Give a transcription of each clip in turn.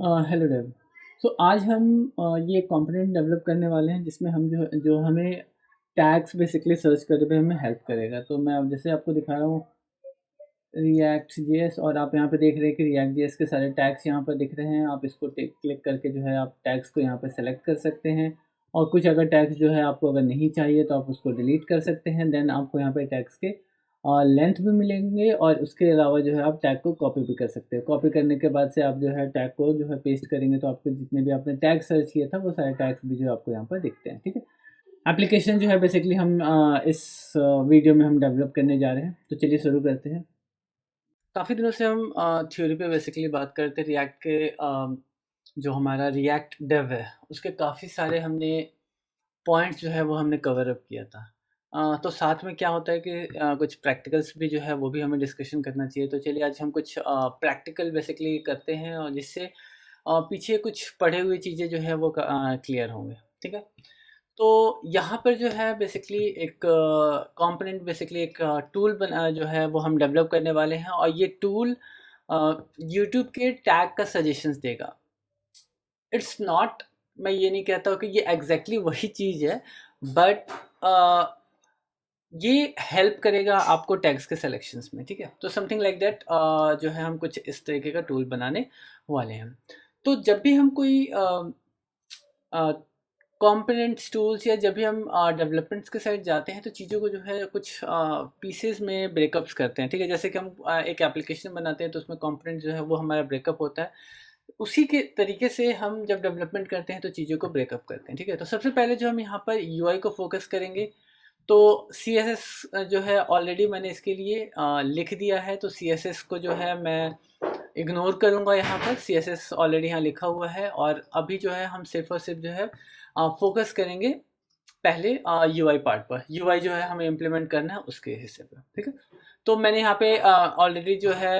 Hello Dave. सो आज हम ये कंपोनेंट डेवलप करने वाले हैं जिसमें हम जो हमें टैग्स बेसिकली सर्च करने में हमें हेल्प करेगा। तो मैं अब जैसे आपको दिखा रहा हूँ रिएक्ट जेएस, और आप यहाँ पे देख रहे हैं कि रिएक्ट जेएस के सारे टैग्स यहाँ पर दिख रहे हैं। आप इसको क्लिक करके जो है आप टैग्स को यहाँ पर सेलेक्ट कर सकते हैं, और कुछ अगर टैग्स जो है आपको अगर नहीं चाहिए तो आप उसको डिलीट कर सकते हैं। देन आपको यहाँ पे टैग्स के लेंथ भी मिलेंगे, और उसके अलावा जो है आप टैग को कॉपी भी कर सकते हैं। कॉपी करने के बाद से आप जो है टैग को जो है पेस्ट करेंगे तो आपको जितने भी आपने टैग सर्च किया था वो सारे टैग्स भी जो आपको यहाँ पर दिखते हैं। ठीक है, एप्लीकेशन जो है बेसिकली हम इस वीडियो में हम डेवलप करने जा रहे हैं। तो चलिए शुरू करते हैं। काफ़ी दिनों से हम थ्योरी पे बेसिकली बात करते हैं। रिएक्ट के जो हमारा रिएक्ट डेव है उसके काफ़ी सारे हमने पॉइंट्स जो है वो हमने कवर अप किया था। तो साथ में क्या होता है कि कुछ प्रैक्टिकल्स भी जो है वो भी हमें डिस्कशन करना चाहिए। तो चलिए आज हम कुछ प्रैक्टिकल बेसिकली करते हैं, और जिससे पीछे कुछ पढ़े हुई चीज़ें जो है वो क्लियर होंगे। ठीक है, तो यहाँ पर जो है बेसिकली एक कंपोनेंट बेसिकली एक टूल बना जो है वो हम डेवलप करने वाले हैं, और ये टूल यूट्यूब के टैग का सजेशंस देगा। इट्स नॉट, मैं ये नहीं कहता हूँ कि ये एग्जैक्टली वही चीज़ है, बट ये हेल्प करेगा आपको टैग्स के सिलेक्शंस में। ठीक है, तो समथिंग लाइक दैट जो है हम कुछ इस तरीके का टूल बनाने वाले हैं। तो जब भी हम कोई कंपोनेंट्स टूल्स या जब भी हम डेवलपमेंट्स के साइड जाते हैं तो चीज़ों को जो है कुछ पीसेस में ब्रेकअप्स करते हैं। ठीक है, जैसे कि हम एक एप्लीकेशन बनाते हैं तो उसमें कंपोनेंट जो है वो हमारा ब्रेकअप होता है। उसी के तरीके से हम जब डेवलपमेंट करते हैं तो चीज़ों को ब्रेकअप करते हैं। ठीक है, तो सबसे पहले जो हम यहाँ पर यूआई को फोकस करेंगे, तो सी एस एस जो है ऑलरेडी मैंने इसके लिए लिख दिया है। तो सी एस एस को जो है मैं इग्नोर करूँगा। यहाँ पर सी एस एस ऑलरेडी यहाँ लिखा हुआ है, और अभी जो है हम सिर्फ और सिर्फ जो है फोकस करेंगे पहले यूआई पार्ट पर। यूआई जो है हमें इम्प्लीमेंट करना है उसके हिस्से पर। ठीक है, तो मैंने यहाँ पे ऑलरेडी जो है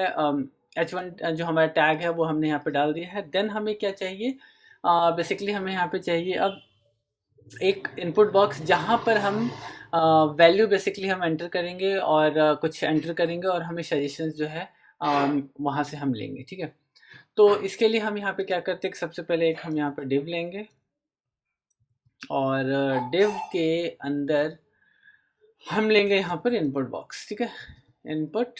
H1 जो हमारा टैग है वो हमने यहाँ पे डाल दिया है। देन हमें क्या चाहिए, बेसिकली हमें यहाँ पे चाहिए अब एक इनपुट बॉक्स जहाँ पर हम वैल्यू बेसिकली हम एंटर करेंगे, और कुछ एंटर करेंगे और हमें सजेशंस जो है वहाँ से हम लेंगे। ठीक है, तो इसके लिए हम यहाँ पे क्या करते हैं, सबसे पहले एक हम यहाँ पे डिव लेंगे, और डिव के अंदर हम लेंगे यहाँ पर इनपुट बॉक्स। ठीक है, इनपुट,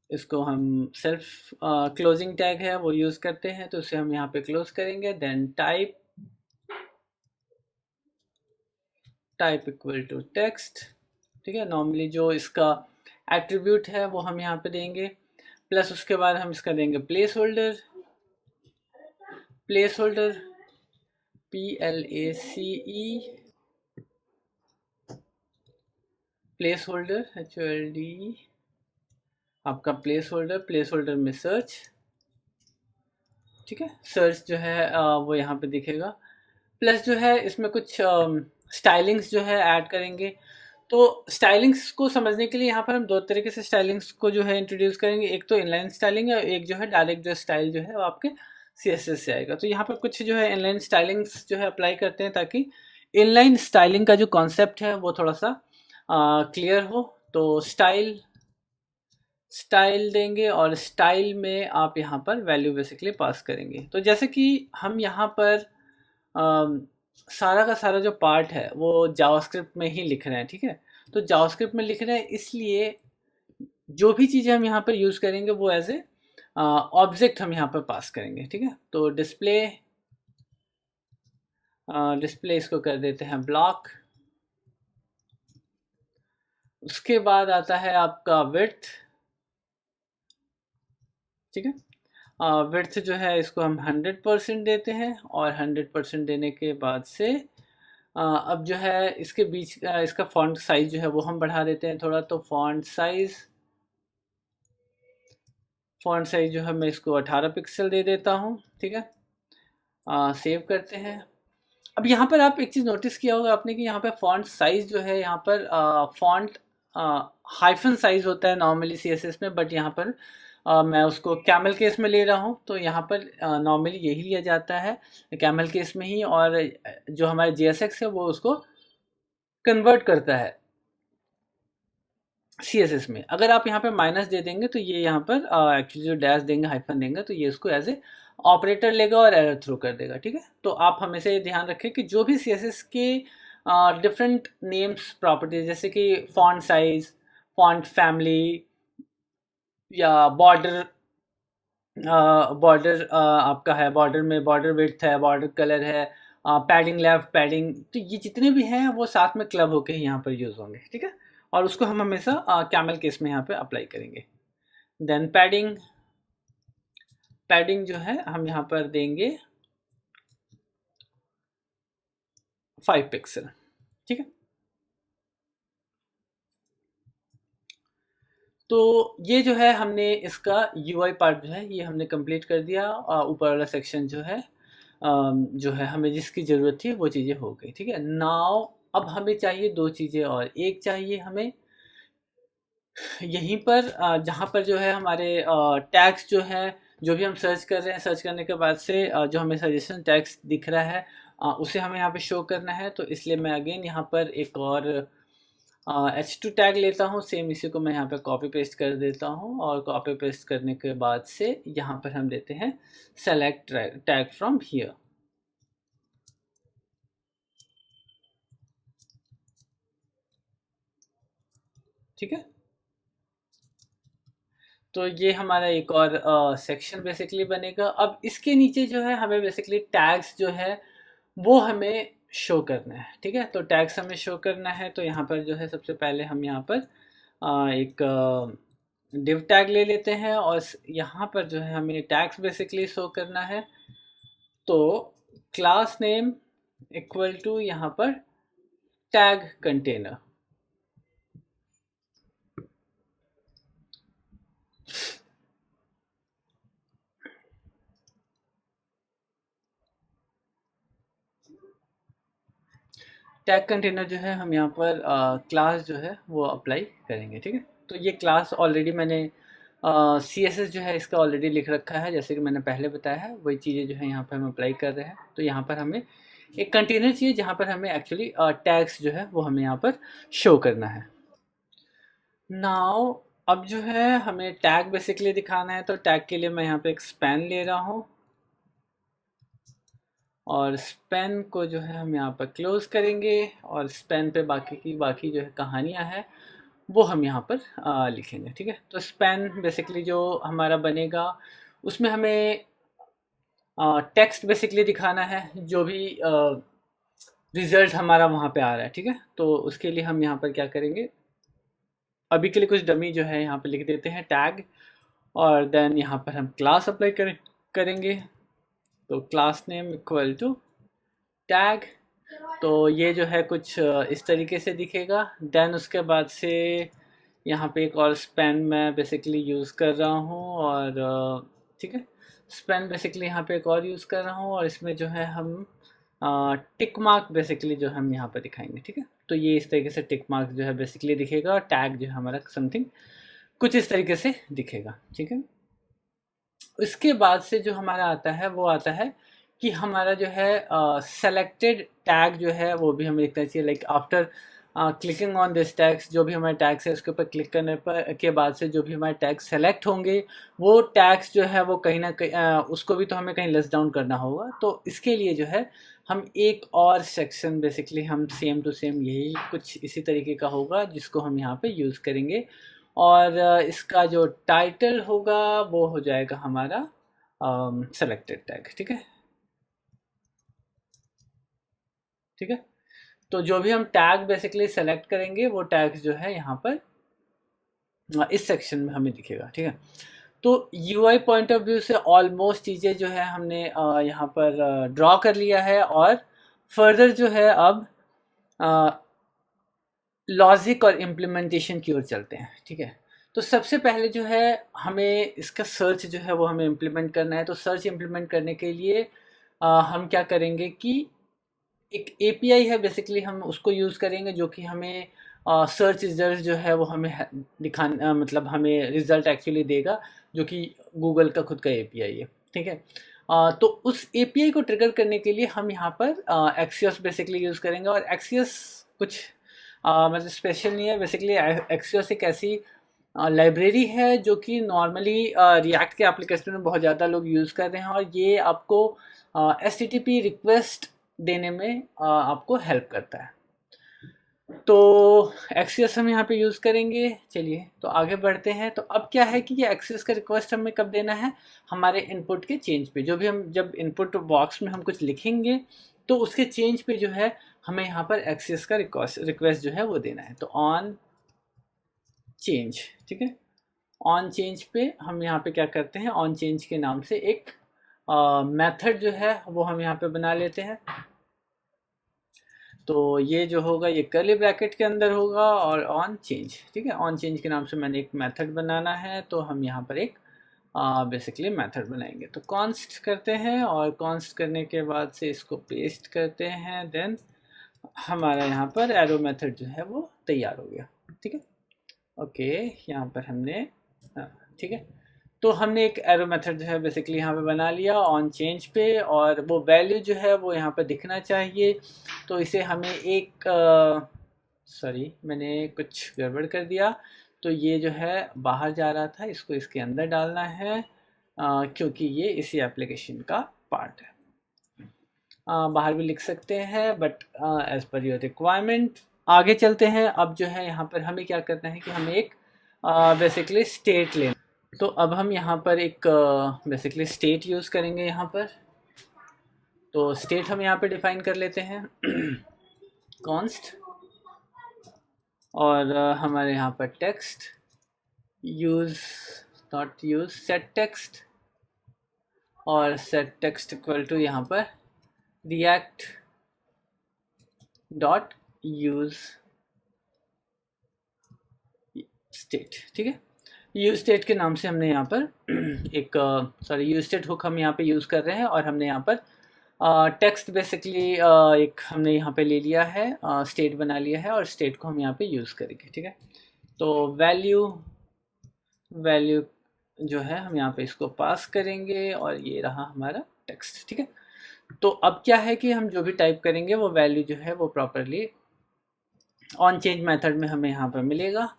इसको हम सेल्फ क्लोजिंग टैग है वो यूज़ करते हैं, तो उसे हम यहाँ पे क्लोज करेंगे। Then type, type equal to text. ठीक है, नॉर्मली जो इसका एट्रीब्यूट है वो हम यहाँ पे देंगे, प्लस उसके बाद हम इसका देंगे place holder. Place holder PLACE, place holder HOLD, आपका प्लेस होल्डर। प्लेस होल्डर में सर्च। ठीक है, सर्च जो है वो यहाँ पे दिखेगा। प्लस जो है इसमें कुछ स्टाइलिंग्स जो है ऐड करेंगे। तो स्टाइलिंग्स को समझने के लिए यहाँ पर हम दो तरीके से स्टाइलिंग्स को जो है इंट्रोड्यूस करेंगे। एक तो इनलाइन स्टाइलिंग है, एक जो है डायरेक्ट जो स्टाइल जो है वो आपके CSS से आएगा। तो यहाँ पर कुछ जो है इनलाइन स्टाइलिंग्स जो है अप्लाई करते हैं, ताकि इनलाइन स्टाइलिंग का जो कॉन्सेप्ट है वो थोड़ा सा क्लियर हो। तो स्टाइल, स्टाइल देंगे, और स्टाइल में आप यहाँ पर वैल्यू बेसिकली पास करेंगे। तो जैसे कि हम यहाँ पर सारा का सारा जो पार्ट है वो जावास्क्रिप्ट में ही लिख रहे हैं। ठीक है, तो जावास्क्रिप्ट में लिख रहे हैं, इसलिए जो भी चीज़ें हम यहाँ पर यूज़ करेंगे वो एज ए ऑब्जेक्ट हम यहाँ पर पास करेंगे। ठीक है, तो डिस्प्ले, डिस्प्ले इसको कर देते हैं ब्लॉक। उसके बाद आता है आपका विड्थ। ठीक है, विड्थ जो है इसको हम 100% देते हैं, और 100% देने के बाद से अब जो है इसके बीच इसका फॉन्ट साइज जो है वो हम बढ़ा देते हैं थोड़ा। तो फॉन्ट साइज, फॉन्ट साइज जो है मैं इसको 18 पिक्सल दे देता हूँ। ठीक है, सेव करते हैं। अब यहाँ पर आप एक चीज़ नोटिस किया होगा आपने कि यहाँ पे फॉन्ट साइज जो है, यहाँ पर फॉन्ट हाइफन साइज होता है नॉर्मली CSS में, बट यहाँ पर मैं उसको कैमल केस में ले रहा हूँ। तो यहाँ पर नॉर्मली यही लिया जाता है कैमल केस में ही, और जो हमारे JSX है वो उसको कन्वर्ट करता है CSS में। अगर आप यहाँ पे माइनस दे देंगे तो ये यहाँ पर एक्चुअली जो डैश देंगे, हाइफन देंगे, तो ये इसको एज ए ऑपरेटर लेगा और एरर थ्रो कर देगा, ठीक है। तो आप हमेशा ये ध्यान रखें कि जो भी CSS के डिफरेंट नेम्स प्रॉपर्टीज, जैसे कि फॉन्ट साइज, फॉन्ट फैमिली, या बॉर्डर, बॉर्डर आपका है, बॉर्डर में बॉर्डर विड्थ है, बॉर्डर कलर है, पैडिंग लेफ्ट, पैडिंग, तो ये जितने भी हैं वो साथ में क्लब होके ही यहाँ पर यूज होंगे, ठीक है। और उसको हम हमेशा कैमल केस में यहाँ पे अप्लाई करेंगे। देन पैडिंग, पैडिंग जो है हम यहाँ पर देंगे 5 पिक्सल, ठीक है। तो ये जो है हमने इसका UI पार्ट जो है ये हमने कंप्लीट कर दिया। ऊपर वाला सेक्शन जो है हमें जिसकी ज़रूरत थी वो चीज़ें हो गई, ठीक है। नाउ अब हमें चाहिए दो चीज़ें और। एक चाहिए हमें यहीं पर जहाँ पर जो है हमारे टैग्स जो है, जो भी हम सर्च कर रहे हैं, सर्च करने के बाद से जो हमें सजेशन टैग्स दिख रहा है उसे हमें यहाँ पे शो करना है। तो इसलिए मैं अगेन यहाँ पर एक और H2 टैग लेता हूँ। सेम इसी को मैं यहाँ पे कॉपी पेस्ट कर देता हूँ, और कॉपी पेस्ट करने के बाद से यहाँ पर हम देते हैं सेलेक्ट टैग फ्रॉम हियर, ठीक है। तो ये हमारा एक और सेक्शन बेसिकली बनेगा। अब इसके नीचे जो है हमें बेसिकली टैग्स जो है वो हमें शो करना है, ठीक है। तो टैग्स हमें शो करना है, तो यहाँ पर जो है सबसे पहले हम यहाँ पर एक डिव टैग ले लेते हैं, और यहाँ पर जो है हमें टैग्स बेसिकली शो करना है। तो क्लास नेम इक्वल टू यहाँ पर टैग कंटेनर, टैग कंटेनर जो है हम यहाँ पर क्लास जो है वो अप्लाई करेंगे, ठीक है। तो ये क्लास ऑलरेडी मैंने CSS जो है इसका ऑलरेडी लिख रखा है, जैसे कि मैंने पहले बताया है वही चीज़ें जो है यहाँ पर हम अप्लाई कर रहे हैं। तो यहाँ पर हमें एक कंटेनर चाहिए जहाँ पर हमें एक्चुअली टैग्स जो है वो हमें यहाँ पर शो करना है। नाउ अब जो है हमें टैग बेसिकली दिखाना है, तो टैग के लिए मैं यहाँ पे एक स्पैन ले रहा हूँ, और स्पेन को जो है हम यहाँ पर क्लोज करेंगे, और स्पेन पे बाकी जो है कहानियाँ हैं वो हम यहाँ पर लिखेंगे, ठीक है। तो स्पेन बेसिकली जो हमारा बनेगा उसमें हमें टेक्स्ट बेसिकली दिखाना है, जो भी रिजल्ट हमारा वहाँ पे आ रहा है, ठीक है। तो उसके लिए हम यहाँ पर क्या करेंगे, अभी के लिए कुछ डमी जो है यहाँ पे लिख देते हैं टैग, और देन यहाँ पर हम क्लास अप्लाई करेंगे। तो class name equal to tag, तो ये जो है कुछ इस तरीके से दिखेगा। देन उसके बाद से यहाँ पे एक और स्पेन मैं बेसिकली यूज़ कर रहा हूँ, और ठीक है, स्पेन बेसिकली यहाँ पे एक और यूज़ कर रहा हूँ, और इसमें जो है हम टिक मार्क बेसिकली जो हम यहाँ पर दिखाएंगे, ठीक है। तो ये इस तरीके से टिक मार्क जो है बेसिकली दिखेगा, और टैग जो है हमारा समथिंग कुछ इस तरीके से दिखेगा, ठीक है। इसके बाद से जो हमारा आता है वो आता है कि हमारा जो है सेलेक्टेड टैग जो है वो भी हमें लिखना चाहिए। Like after clicking on this tags, जो भी हमारे टैग्स है उसके ऊपर क्लिक करने पर के बाद से जो भी हमारे टैग्स सेलेक्ट होंगे वो टैग्स जो है वो कहीं ना कहीं उसको भी तो हमें कहीं लेस डाउन करना होगा। तो इसके लिए जो है हम एक और सेक्शन बेसिकली हम सेम टू सेम यही कुछ इसी तरीके का होगा जिसको हम यहाँ पे यूज़ करेंगे, और इसका जो टाइटल होगा वो हो जाएगा हमारा सेलेक्टेड टैग, ठीक है, ठीक है। तो जो भी हम टैग बेसिकली सेलेक्ट करेंगे वो टैग्स जो है यहाँ पर इस सेक्शन में हमें दिखेगा, ठीक है। तो UI पॉइंट ऑफ व्यू से ऑलमोस्ट चीज़ें जो है हमने यहाँ पर ड्रॉ कर लिया है, और फर्दर जो है अब लॉजिक और इम्प्लीमेंटेशन की ओर चलते हैं, ठीक है। तो सबसे पहले जो है हमें इसका सर्च जो है वो हमें इम्प्लीमेंट करना है। तो सर्च इम्प्लीमेंट करने के लिए हम क्या करेंगे कि एक API है बेसिकली, हम उसको यूज़ करेंगे जो कि हमें सर्च रिजल्ट जो है वो हमें मतलब हमें रिजल्ट एक्चुअली देगा, जो कि गूगल का खुद का API है, ठीक है। तो उस API को ट्रिगर करने के लिए हम यहाँ पर एक्सियस बेसिकली यूज़ करेंगे, और एक्सियस कुछ मतलब स्पेशल नहीं है। बेसिकली एक्सियोस एक ऐसी लाइब्रेरी है जो कि नॉर्मली रिएक्ट के एप्लीकेशन में बहुत ज़्यादा लोग यूज़ कर रहे हैं, और ये आपको HTTP रिक्वेस्ट देने में आपको हेल्प करता है। तो एक्सियस हम यहाँ पे यूज़ करेंगे। चलिए तो आगे बढ़ते हैं। तो अब क्या है कि ये एक्सियस का रिक्वेस्ट हमें कब देना है, हमारे इनपुट के चेंज पे। जो भी हम जब इनपुट बॉक्स में हम कुछ लिखेंगे तो उसके चेंज पे जो है हमें यहाँ पर एक्सियस का रिक्वेस्ट जो है वो देना है। तो ऑन चेंज, ठीक है। ऑन चेंज पे हम यहाँ पे क्या करते हैं, ऑन चेंज के नाम से एक मेथड जो है वो हम यहाँ पे बना लेते हैं। तो ये जो होगा ये कर्ली ब्रैकेट के अंदर होगा और ऑन चेंज, ठीक है। ऑन चेंज के नाम से मैंने एक मेथड बनाना है, तो हम यहाँ पर एक बेसिकली मेथड बनाएंगे। तो कॉन्स्ट करते हैं और कॉन्स्ट करने के बाद से इसको पेस्ट करते हैं, देन हमारा यहाँ पर एरो मेथड जो है वो तैयार हो गया, ठीक है। ओके, यहाँ पर हमने ठीक है। तो हमने एक एरो मेथड जो है बेसिकली यहाँ पे बना लिया ऑन चेंज पे, और वो वैल्यू जो है वो यहाँ पर दिखना चाहिए। तो इसे हमें एक सॉरी मैंने कुछ गड़बड़ कर दिया, तो ये जो है बाहर जा रहा था, इसको इसके अंदर डालना है क्योंकि ये इसी एप्लीकेशन का पार्ट है। बाहर भी लिख सकते हैं but as per your requirement. आगे चलते हैं। अब जो है यहाँ पर हमें क्या करना है कि हमें एक बेसिकली स्टेट लेना। तो अब हम यहाँ पर एक बेसिकली स्टेट यूज़ करेंगे यहाँ पर। तो स्टेट हम यहाँ पे डिफाइन कर लेते हैं कॉन्स्ट, और हमारे यहाँ पर text use not use set text, और सेट टेक्स्ट इक्वल टू यहाँ पर रिएक्ट डॉट यूज़ स्टेट, ठीक है। यूज स्टेट के नाम से हमने यहाँ पर एक सॉरी यूज स्टेट हुक हम यहाँ पे यूज़ कर रहे हैं, और हमने यहाँ पर टेक्स्ट बेसिकली एक हमने यहाँ पे ले लिया है, स्टेट बना लिया है, और स्टेट को हम यहाँ पे यूज़ करेंगे, ठीक है। तो वैल्यू जो है हम यहाँ पे इसको पास करेंगे, और ये रहा हमारा टेक्स्ट, ठीक है। तो अब क्या है कि हम जो भी टाइप करेंगे वो वैल्यू जो है वो प्रॉपरली ऑन चेंज मेथड में हमें यहाँ पर मिलेगा।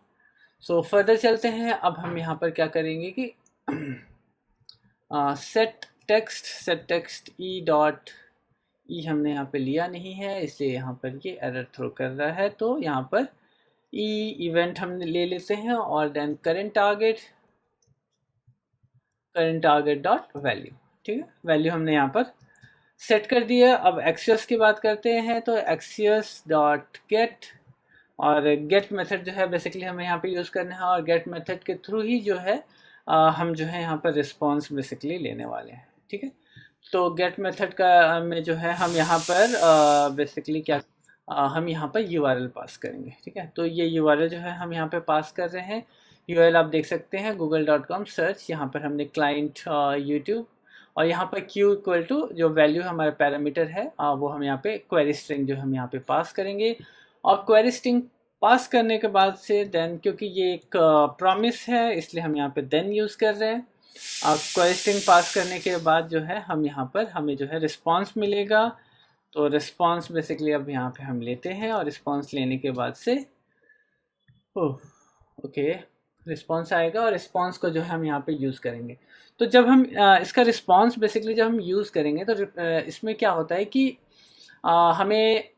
सो फर्दर चलते हैं। अब हम यहाँ पर क्या करेंगे कि set text E dot E हमने यहाँ पे लिया नहीं है, इसलिए यहाँ पर ये एरर थ्रो कर रहा है। तो यहाँ पर ई इवेंट हम ले लेते हैं, और then current target dot value, ठीक है। वैल्यू हमने यहाँ पर सेट कर दिया। अब एक्सियस की बात करते हैं। तो एक्सियस डॉट गेट, और गेट मेथड जो है बेसिकली हमें यहाँ पे यूज़ करना है, और गेट मेथड के थ्रू ही जो है हम जो है यहाँ पर रिस्पॉन्स बेसिकली लेने वाले हैं, ठीक है। तो गेट मेथड का में जो है हम यहाँ पर बेसिकली क्या हम यहाँ पर URL पास करेंगे, ठीक है। तो ये URL जो है हम यहाँ पे पास कर रहे हैं। URL आप देख सकते हैं google.com सर्च, यहाँ पर हमने क्लाइंट यूट्यूब, और यहाँ पर q इक्वल टू जो वैल्यू हमारा पैरामीटर है वो हम यहाँ पे क्वेरी स्ट्रिंग जो हम यहाँ पे पास करेंगे। और क्वेरी स्ट्रिंग पास करने के बाद से देन, क्योंकि ये एक प्रॉमिस है इसलिए हम यहाँ पे देन यूज़ कर रहे हैं। क्वेरी स्ट्रिंग पास करने के बाद जो है हम यहाँ पर हमें जो है रिस्पांस मिलेगा। तो रिस्पांस बेसिकली अब यहाँ पे हम लेते हैं, और रिस्पांस लेने के बाद से ओके रिस्पांस आएगा, और रिस्पांस को जो है हम यहाँ पे यूज़ करेंगे। तो जब हम इसका रिस्पांस बेसिकली जब हम यूज़ करेंगे तो इसमें क्या होता है कि हमें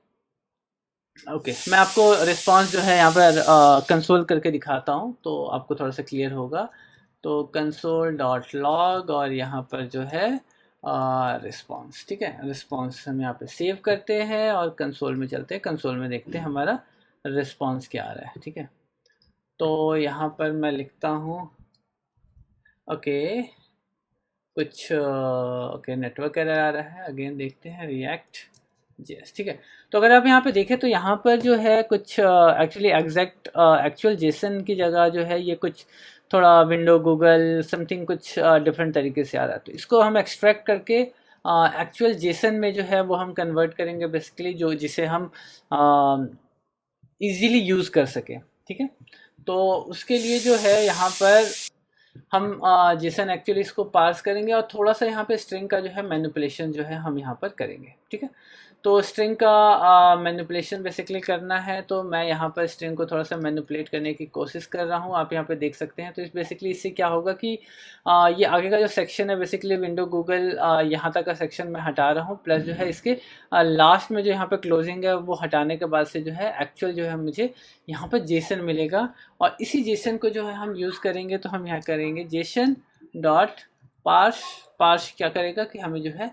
मैं आपको रिस्पांस जो है यहाँ पर कंसोल करके दिखाता हूँ, तो आपको थोड़ा सा क्लियर होगा। तो कंसोल डॉट लॉग, और यहाँ पर जो है रिस्पांस, ठीक है। रिस्पांस हम यहाँ पे सेव करते हैं और कंसोल में चलते हैं। कंसोल में देखते हैं हमारा रिस्पांस क्या आ रहा है, ठीक है। तो यहाँ पर मैं लिखता हूँ कुछ नेटवर्क एरर आ रहा है। अगेन देखते हैं रिएक्ट जेएस, ठीक है। तो अगर आप यहाँ पे देखें तो यहाँ पर जो है कुछ एक्चुअली एक्चुअल जेसन की जगह जो है ये कुछ थोड़ा विंडो गूगल समथिंग कुछ डिफरेंट तरीके से आ रहा है। तो इसको हम एक्सट्रैक्ट करके एक्चुअल जेसन में जो है वो हम कन्वर्ट करेंगे बेसिकली, जिसे हम इजीली यूज़ कर सकें, ठीक है। तो उसके लिए जो है यहाँ पर हम जेसन एक्चुअली इसको पार्स करेंगे, और थोड़ा सा यहाँ पे स्ट्रिंग का जो है मैनिपुलेशन जो है हम यहाँ पर करेंगे, ठीक है। तो स्ट्रिंग का मैनिपुलेशन बेसिकली करना है, तो मैं यहाँ पर स्ट्रिंग को थोड़ा सा मैनिपुलेट करने की कोशिश कर रहा हूँ, आप यहाँ पे देख सकते हैं। तो इस बेसिकली इससे क्या होगा कि ये आगे का जो सेक्शन है बेसिकली विंडो गूगल यहाँ तक का सेक्शन मैं हटा रहा हूँ, प्लस जो है इसके लास्ट में जो यहाँ पर क्लोजिंग है वो हटाने के बाद से जो है एक्चुअल जो है मुझे यहाँ पर जेसन मिलेगा। और इसी जेसन को जो है हम यूज़ करेंगे, तो हम यहाँ करेंगे जेसन डॉट पार्स। पार्स क्या करेगा कि हमें जो है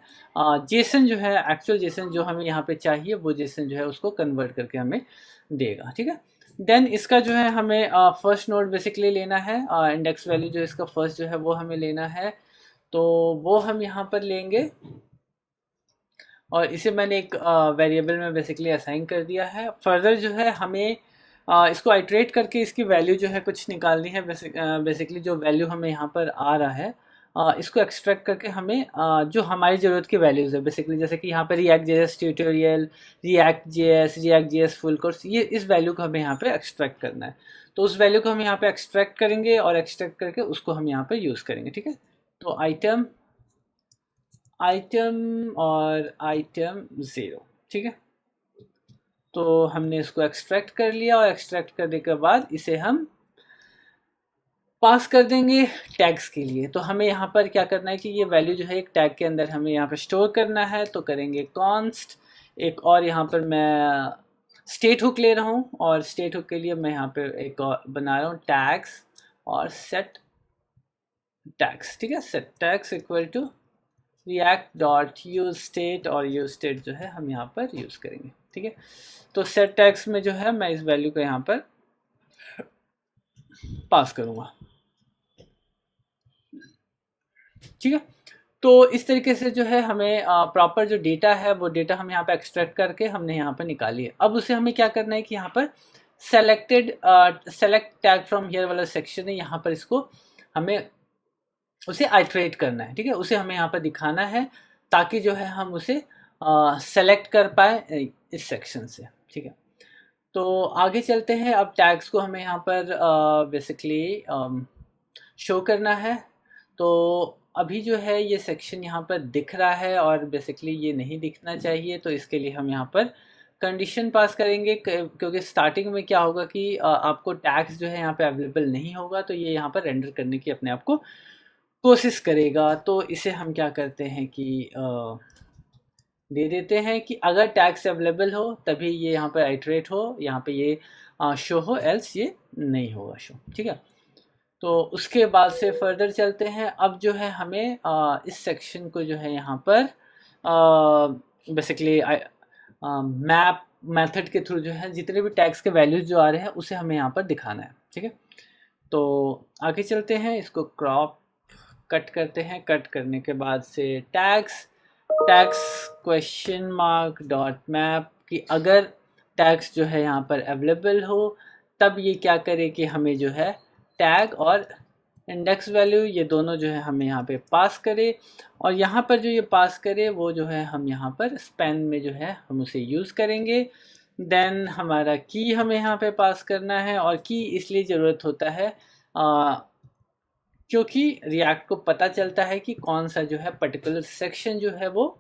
जेसन जो है एक्चुअल जेसन जो हमें यहाँ पे चाहिए वो जेसन जो है उसको कन्वर्ट करके हमें देगा, ठीक है। देन इसका जो है हमें फर्स्ट नोड बेसिकली लेना है, इंडेक्स वैल्यू जो इसका फर्स्ट जो है वो हमें लेना है, तो वो हम यहाँ पर लेंगे और इसे मैंने एक वेरिएबल में बेसिकली असाइन कर दिया है। फर्दर जो है हमें इसको आइट्रेट करके इसकी वैल्यू जो है कुछ निकालनी है। बेसिकली जो वैल्यू हमें यहाँ पर आ रहा है इसको एक्सट्रैक्ट करके हमें जो हमारी ज़रूरत की वैल्यूज़ है बेसिकली, जैसे कि यहाँ पर react JS tutorial, react JS full course, ये इस वैल्यू को हमें यहाँ पे एक्सट्रैक्ट करना है। तो उस वैल्यू को हम यहाँ पे एक्सट्रैक्ट करेंगे और एक्सट्रैक्ट करके उसको हम यहाँ पे यूज़ करेंगे, ठीक है। तो आइटम और आइटम 0, ठीक है। तो हमने इसको एक्सट्रैक्ट कर लिया और एक्सट्रैक्ट करने के बाद इसे हम पास कर देंगे टैग्स के लिए। तो हमें यहाँ पर क्या करना है कि ये वैल्यू जो है एक टैग के अंदर हमें यहाँ पर स्टोर करना है, तो करेंगे कॉन्स्ट एक, और यहाँ पर मैं स्टेट हुक ले रहा हूँ और स्टेट हुक के लिए मैं यहाँ पर एक और बना रहा हूँ टैग्स और सेट टैग्स, ठीक है। Set tags equal to React dot use state, और यूज स्टेट जो है हम यहाँ पर यूज़ करेंगे, ठीक है। तो सेट टैग्स में जो है मैं इस वैल्यू को यहाँ पर पास करूँगा, ठीक है। तो इस तरीके से जो है हमें प्रॉपर जो डेटा है वो डेटा हम यहाँ पे एक्सट्रैक्ट करके हमने यहाँ पर निकाली है। अब उसे हमें क्या करना है कि यहाँ पर सेलेक्ट टैग फ्रॉम हियर वाला सेक्शन है, यहाँ पर इसको हमें उसे आइट्रेट करना है, ठीक है। उसे हमें यहाँ पर दिखाना है ताकि जो है हम उसे सेलेक्ट कर पाए इस सेक्शन से, ठीक है। तो आगे चलते हैं। अब टैग्स को हमें यहाँ पर बेसिकली शो करना है। तो अभी जो है ये सेक्शन यहाँ पर दिख रहा है और बेसिकली ये नहीं दिखना चाहिए, तो इसके लिए हम यहाँ पर कंडीशन पास करेंगे, क्योंकि स्टार्टिंग में क्या होगा कि आपको टैग्स जो है यहाँ पे अवेलेबल नहीं होगा, तो ये यहाँ पर रेंडर करने की अपने आप को कोशिश करेगा। तो इसे हम क्या करते हैं कि दे देते हैं कि अगर टैग्स अवेलेबल हो तभी ये यहाँ पर आइट्रेट हो, यहाँ पे ये शो हो, एल्स ये नहीं होगा शो, ठीक है। तो उसके बाद से फर्दर चलते हैं। अब जो है हमें इस सेक्शन को जो है यहाँ पर बेसिकली मैप मेथड के थ्रू जो है जितने भी टैग्स के वैल्यूज जो आ रहे हैं उसे हमें यहाँ पर दिखाना है, ठीक है। तो आगे चलते हैं, इसको क्रॉप कट करते हैं। कट करने के बाद से tags question mark dot map कि अगर टैग्स जो है यहाँ पर अवेलेबल हो तब ये क्या करे कि हमें जो है टैग और इंडेक्स वैल्यू ये दोनों जो है हमें यहाँ पे पास करे, और यहाँ पर जो ये पास करे वो जो है हम यहाँ पर स्पेन में जो है हम उसे यूज़ करेंगे। देन हमारा की हमें यहाँ पे पास करना है, और की इसलिए ज़रूरत होता है क्योंकि रिएक्ट को पता चलता है कि कौन सा जो है पर्टिकुलर सेक्शन जो है वो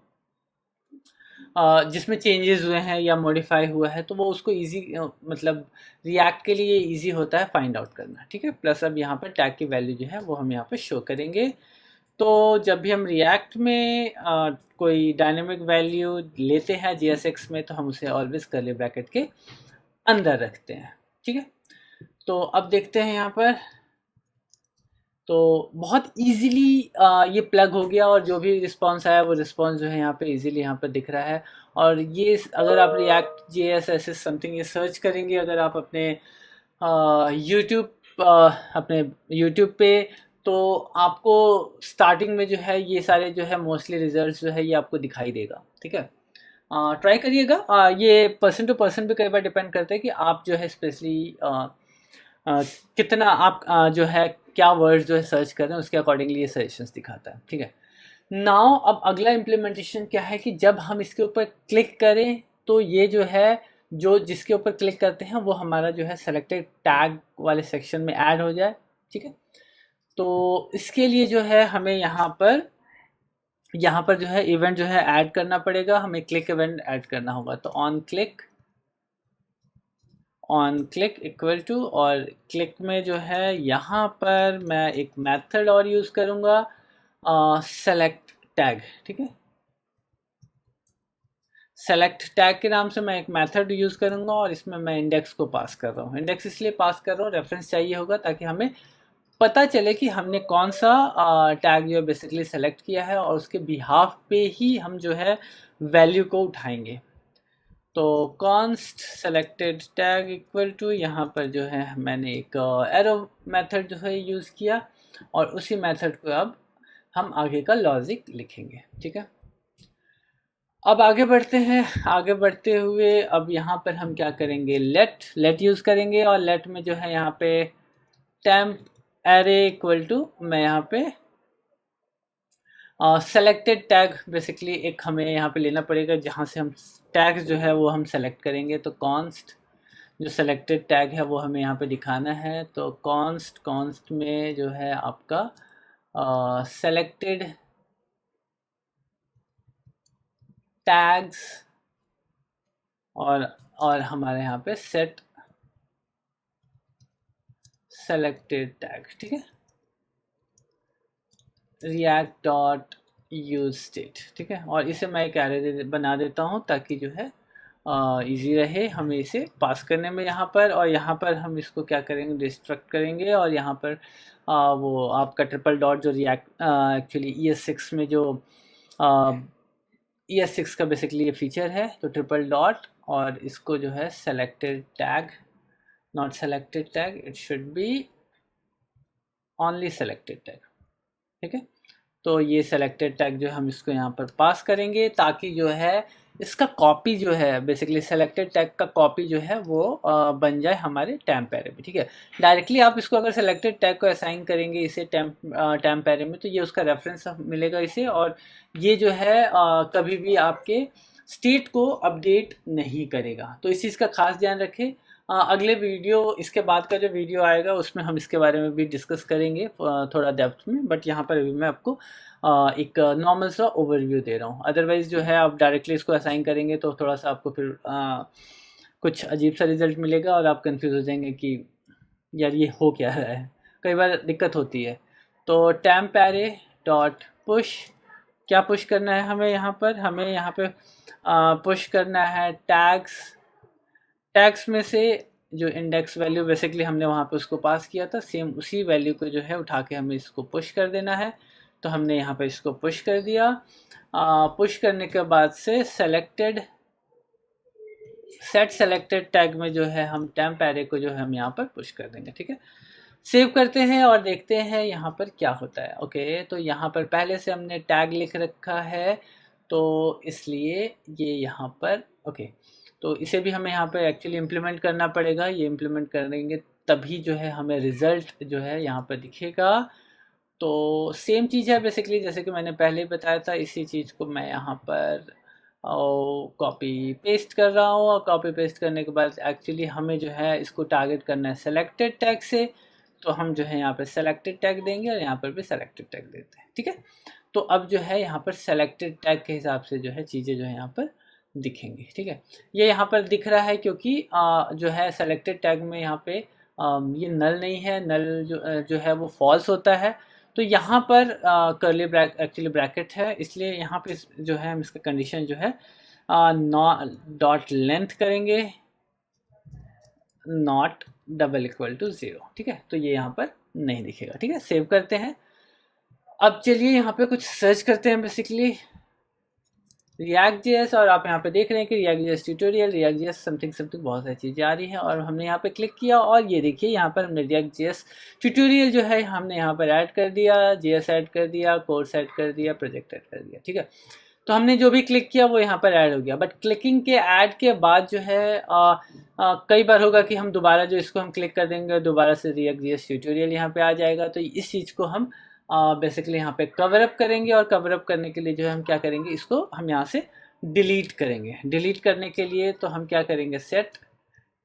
जिसमें चेंजेस हुए हैं या मॉडिफाई हुआ है, तो वो उसको इजी मतलब रिएक्ट के लिए इजी होता है फाइंड आउट करना, ठीक है। प्लस अब यहाँ पर टैग की वैल्यू जो है वो हम यहाँ पर शो करेंगे। तो जब भी हम रिएक्ट में कोई डायनेमिक वैल्यू लेते हैं JSX में, तो हम उसे ऑलवेज कर्ली ब्रैकेट के अंदर रखते हैं, ठीक है। तो अब देखते हैं यहाँ पर, तो बहुत इजीली ये प्लग हो गया और जो भी रिस्पांस आया वो रिस्पांस जो है यहाँ पे इजीली यहाँ पर दिख रहा है। और ये अगर आप रिएक्ट JS ऐसे समथिंग ये सर्च करेंगे अगर आप अपने यूट्यूब पे, तो आपको स्टार्टिंग में जो है ये सारे जो है मोस्टली रिजल्ट्स जो है ये आपको दिखाई देगा, ठीक है। ट्राई करिएगा। ये पर्सन टू पर्सन भी कई बार डिपेंड करता है कि आप जो है स्पेशली कितना आप जो है क्या वर्ड्स जो है सर्च कर रहे हैं उसके अकॉर्डिंगली ये सजेशंस दिखाता है, ठीक है। नाउ अब अगला इम्प्लीमेंटेशन क्या है कि जब हम इसके ऊपर क्लिक करें तो ये जो है जो जिसके ऊपर क्लिक करते हैं वो हमारा जो है सेलेक्टेड टैग वाले सेक्शन में ऐड हो जाए, ठीक है। तो इसके लिए जो है हमें यहाँ पर यहाँ पर जो है इवेंट जो है ऐड करना पड़ेगा, हमें क्लिक इवेंट ऐड करना होगा। तो ऑन क्लिक इक्वल टू, और क्लिक में जो है यहाँ पर मैं एक मेथड और यूज़ करूँगा, सेलेक्ट टैग। ठीक है, सेलेक्ट टैग के नाम से मैं एक मेथड यूज़ करूँगा और इसमें मैं इंडेक्स को पास कर रहा हूँ। इंडेक्स इसलिए पास कर रहा हूँ, रेफरेंस चाहिए होगा ताकि हमें पता चले कि हमने कौन सा टैग जो है बेसिकली सेलेक्ट किया है, और उसके बिहाफ पे ही हम जो है वैल्यू को उठाएंगे। तो const selected tag equal to, यहाँ पर जो है मैंने एक एरो मेथड जो है यूज़ किया, और उसी मेथड को अब हम आगे का लॉजिक लिखेंगे। ठीक है, अब आगे बढ़ते हैं। आगे बढ़ते हुए अब यहाँ पर हम क्या करेंगे, लेट यूज़ करेंगे, और लेट में जो है यहाँ पे टेम्प एरे इक्वल टू, मैं यहाँ पे सेलेक्टेड टैग बेसिकली एक हमें यहाँ पे लेना पड़ेगा जहाँ से हम टैग्स जो है वो हम सेलेक्ट करेंगे। तो कॉन्स्ट जो सेलेक्टेड टैग है वो हमें यहाँ पे दिखाना है। तो कॉन्स्ट में जो है आपका सेलेक्टेड टैग्स, और हमारे यहाँ पे सेट सेलेक्टेड टैग। ठीक है, रिएक्ट डॉट यूज स्टेट। ठीक है, और इसे मैं एक एरे बना देता हूँ ताकि जो है इजी रहे हमें इसे पास करने में यहाँ पर। और यहाँ पर हम इसको क्या करेंगे, डिस्ट्रक्ट करेंगे, और यहाँ पर वो आपका ट्रिपल डॉट जो रिएक्ट एक्चुअली ES6 में जो ES6 का बेसिकली ये फीचर है, तो ट्रिपल डॉट, और इसको जो है selected tag, not selected tag, it should be only selected tag. ठीक है, तो ये सेलेक्टेड टैग जो हम इसको यहाँ पर पास करेंगे ताकि जो है इसका कॉपी जो है बेसिकली सेलेक्टेड टैग का कॉपी जो है वो बन जाए हमारे टैम्प एरे में। ठीक है, डायरेक्टली आप इसको अगर सेलेक्टेड टैग को असाइन करेंगे इसे टैम्प एरे में, तो ये उसका रेफरेंस मिलेगा इसे, और ये जो है कभी भी आपके स्टेट को अपडेट नहीं करेगा। तो इस चीज़ का खास ध्यान रखें। अगले वीडियो, इसके बाद का जो वीडियो आएगा उसमें हम इसके बारे में भी डिस्कस करेंगे थोड़ा डेप्थ में, बट यहाँ पर अभी मैं आपको एक नॉर्मल सा ओवरव्यू दे रहा हूँ। अदरवाइज जो है आप डायरेक्टली इसको असाइन करेंगे तो थोड़ा सा आपको फिर कुछ अजीब सा रिजल्ट मिलेगा और आप कंफ्यूज हो जाएंगे कि यार ये हो क्या रहा है, कई बार दिक्कत होती है। तो टैम्प एरे डॉट पुश, क्या पुश करना है हमें यहाँ पर, हमें यहाँ पे पुश करना है टैग्स में से जो इंडेक्स वैल्यू बेसिकली हमने वहाँ पे उसको पास किया था, सेम उसी वैल्यू को जो है उठा के हमें इसको पुश कर देना है। तो हमने यहाँ पे इसको पुश कर दिया। पुश करने के बाद से सेट सेलेक्टेड टैग में जो है हम टेम्प एरे को जो है हम यहाँ पर पुश कर देंगे। ठीक है, सेव करते हैं और देखते हैं यहाँ पर क्या होता है। ओके, तो यहाँ पर पहले से हमने टैग लिख रखा है, तो इसलिए ये यहाँ पर ओके, तो इसे भी हमें यहाँ पर एक्चुअली इम्प्लीमेंट करना पड़ेगा। ये इम्प्लीमेंट करेंगे तभी जो है हमें रिज़ल्ट जो है यहाँ पर दिखेगा। तो सेम चीज़ है बेसिकली जैसे कि मैंने पहले बताया था, इसी चीज़ को मैं यहाँ पर कॉपी पेस्ट कर रहा हूँ, और कॉपी पेस्ट करने के बाद एक्चुअली हमें जो है इसको टारगेट करना है सेलेक्टेड टैग से। तो हम जो है यहाँ पर सेलेक्टेड टैग देंगे और यहाँ पर भी सेलेक्टेड टैग देते हैं। ठीक है, तो अब जो है यहाँ पर सेलेक्टेड टैग के हिसाब से जो है चीज़ें जो है यहाँ पर दिखेंगी। ठीक है, ये यहाँ पर दिख रहा है क्योंकि जो है सेलेक्टेड टैग में यहाँ पे ये नल नहीं है, नल जो है वो फॉल्स होता है। तो यहाँ पर कर्ली एक्चुअली ब्रैकेट है, इसलिए यहाँ पे जो है हम इसका कंडीशन जो है डॉट लेंथ करेंगे, नॉट डबल इक्वल टू 0। ठीक है, तो ये यहाँ पर नहीं दिखेगा। ठीक है, सेव करते हैं। अब चलिए यहाँ पे कुछ सर्च करते हैं बेसिकली React.js, और आप यहाँ पे देख रहे हैं कि React.js tutorial, React.js something something बहुत सारी चीज़ें आ रही हैं, और हमने यहाँ पे क्लिक किया और ये देखिए यहाँ पर हमने React.js ट्यूटोरियल जो है हमने यहाँ पर ऐड कर दिया, JS ऐड कर दिया, कोर्स ऐड कर दिया, प्रोजेक्ट ऐड कर दिया। ठीक है, तो हमने जो भी क्लिक किया वो यहाँ पर ऐड हो गया। बट क्लिकिंग के ऐड के बाद जो है कई बार होगा कि हम दोबारा जो इसको हम क्लिक कर देंगे दोबारा से React.js ट्यूटोरियल यहाँ पे आ जाएगा। तो इस चीज़ को हम बेसिकली यहाँ पे कवर अप करेंगे, और कवर अप करने के लिए जो है हम क्या करेंगे, इसको हम यहाँ से डिलीट करेंगे। डिलीट करने के लिए तो हम क्या करेंगे, सेट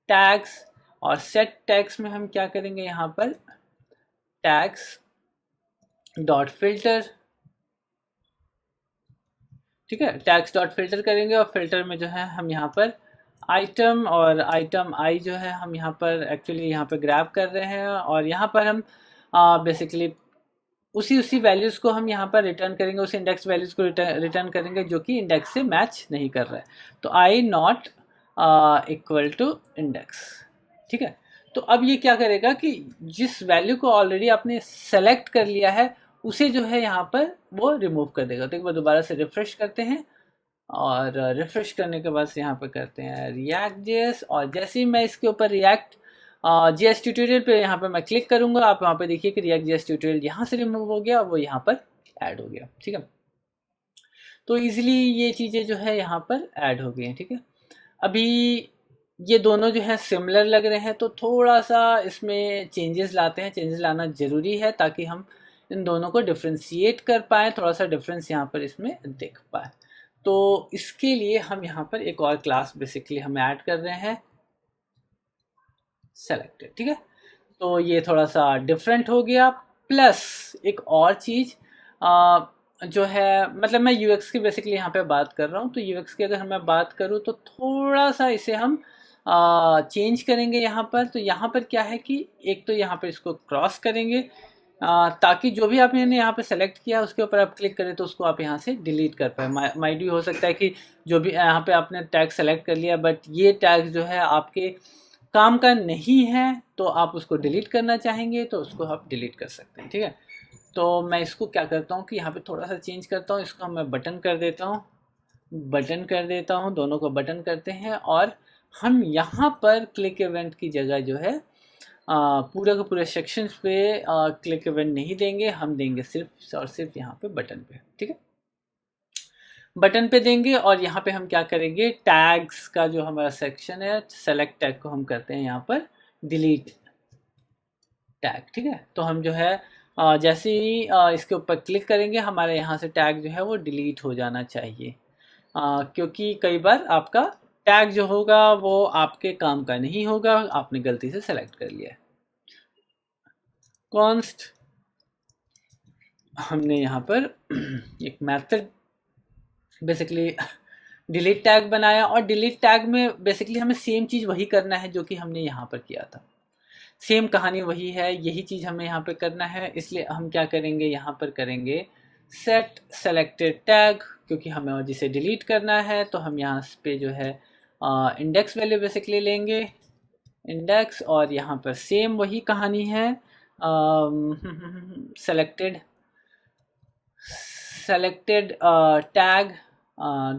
टैग्स, और सेट टैग्स में हम क्या करेंगे, यहाँ पर टैग्स डॉट फिल्टर, ठीक है। टैग्स डॉट फिल्टर करेंगे और फिल्टर में जो है हम यहाँ पर आइटम और आइटम आई जो है हम यहाँ पर एक्चुअली यहाँ पर ग्रैब कर रहे हैं और यहाँ पर हम बेसिकली उसी वैल्यूज़ को हम यहाँ पर रिटर्न करेंगे, उस इंडेक्स वैल्यूज़ को रिटर्न करेंगे जो कि इंडेक्स से मैच नहीं कर रहा है। तो आई नॉट इक्वल टू इंडेक्स, ठीक है। तो अब ये क्या करेगा कि जिस वैल्यू को ऑलरेडी आपने सेलेक्ट कर लिया है उसे जो है यहाँ पर वो रिमूव कर देगा। तो एक बार दोबारा से रिफ्रेश करते हैं और रिफ्रेश करने के बाद से यहाँ पर करते हैं रिएक्ट जेएस और जैसे ही मैं इसके ऊपर रिएक्ट जेएस ट्यूटोरियल पे यहाँ पे मैं क्लिक करूंगा, आप यहाँ पे देखिए कि रिएक्ट जेएस ट्यूटोरियल यहाँ से रिमूव हो गया और वो यहाँ पर ऐड हो गया, ठीक है। तो इजीली ये चीज़ें जो है यहाँ पर ऐड हो गई हैं, ठीक है। अभी ये दोनों जो है सिमिलर लग रहे हैं तो थोड़ा सा इसमें चेंजेस लाते हैं, चेंजेस लाना ज़रूरी है ताकि हम इन दोनों को डिफ्रेंशिएट कर पाएँ, थोड़ा सा डिफरेंस यहाँ पर इसमें देख पाए। तो इसके लिए हम यहाँ पर एक और क्लास बेसिकली हम ऐड कर रहे हैं सेलेक्टेड, ठीक है। तो ये थोड़ा सा डिफरेंट हो गया। प्लस एक और चीज़ जो है, मतलब मैं यूएक्स की बेसिकली यहाँ पे बात कर रहा हूँ, तो यूएक्स की अगर मैं बात करूँ तो थोड़ा सा इसे हम चेंज करेंगे यहाँ पर। तो यहाँ पर क्या है कि एक तो यहाँ पर इसको क्रॉस करेंगे ताकि जो भी आपने यहाँ पे सेलेक्ट किया उसके ऊपर आप क्लिक करें तो उसको आप यहाँ से डिलीट कर पाए। माइट भी हो सकता है कि जो भी यहाँ पे आपने टैग सेलेक्ट कर लिया बट ये टैग जो है आपके काम का नहीं है तो आप उसको डिलीट करना चाहेंगे तो उसको आप डिलीट कर सकते हैं, ठीक है। तो मैं इसको क्या करता हूँ कि यहाँ पे थोड़ा सा चेंज करता हूँ, इसको मैं बटन कर देता हूँ, बटन कर देता हूँ, दोनों को बटन करते हैं और हम यहाँ पर क्लिक इवेंट की जगह जो है पूरे के पूरे सेक्शंस पे क्लिक इवेंट नहीं देंगे, हम देंगे सिर्फ और सिर्फ यहाँ पे बटन पे, ठीक है। बटन पे देंगे और यहाँ पे हम क्या करेंगे, टैग्स का जो हमारा सेक्शन है सेलेक्ट टैग को हम करते हैं यहाँ पर डिलीट टैग, ठीक है। तो हम जो है जैसे ही इसके ऊपर क्लिक करेंगे हमारे यहाँ से टैग जो है वो डिलीट हो जाना चाहिए क्योंकि कई बार आपका टैग जो होगा वो आपके काम का नहीं होगा, आपने गलती से सेलेक्ट कर लिया है। कॉन्स्ट हमने यहाँ पर एक मेथड बेसिकली डिलीट टैग बनाया और डिलीट टैग में बेसिकली हमें सेम चीज़ वही करना है जो कि हमने यहाँ पर किया था, सेम कहानी वही है, यही चीज़ हमें यहाँ पर करना है। इसलिए हम क्या करेंगे, यहाँ पर करेंगे सेट सेलेक्टेड टैग, क्योंकि हमें और जिसे डिलीट करना है तो हम यहाँ पे जो है इंडेक्स वैल्यू बेसिकली लेंगे इंडेक्स और यहाँ पर सेम वही कहानी है सेलेक्टेड टैग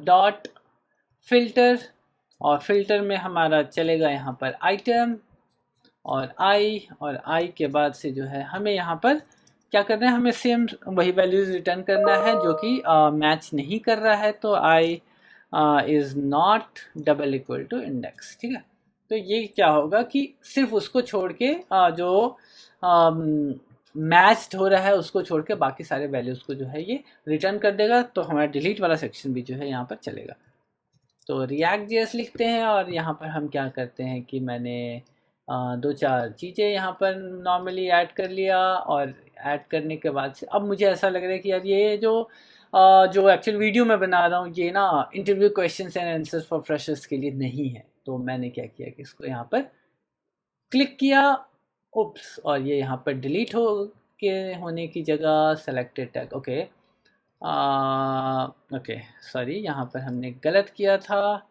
डॉट फिल्टर और फिल्टर में हमारा चलेगा यहाँ पर आइटम और आई के बाद से जो है हमें यहाँ पर क्या करना है, हमें सेम वही वैल्यूज रिटर्न करना है जो कि मैच नहीं कर रहा है। तो I is not double equal to index, ठीक है। तो ये क्या होगा कि सिर्फ उसको छोड़ के जो मैच्ड हो रहा है उसको छोड़ के बाकी सारे वैल्यूज़ को जो है ये रिटर्न कर देगा। तो हमारा डिलीट वाला सेक्शन भी जो है यहाँ पर चलेगा। तो रिएक्ट जेएस लिखते हैं और यहाँ पर हम क्या करते हैं कि मैंने दो चार चीज़ें यहाँ पर नॉर्मली ऐड कर लिया और ऐड करने के बाद से अब मुझे ऐसा लग रहा है कि यार ये जो एक्चुअल वीडियो मैं बना रहा हूँ ये ना interview questions and answers for freshers के लिए नहीं है। तो मैंने क्या किया कि इसको यहाँ पर क्लिक किया, उप्स, और ये यहाँ पर डिलीट होने की जगह selected tag, okay okay sorry यहाँ पर हमने गलत किया था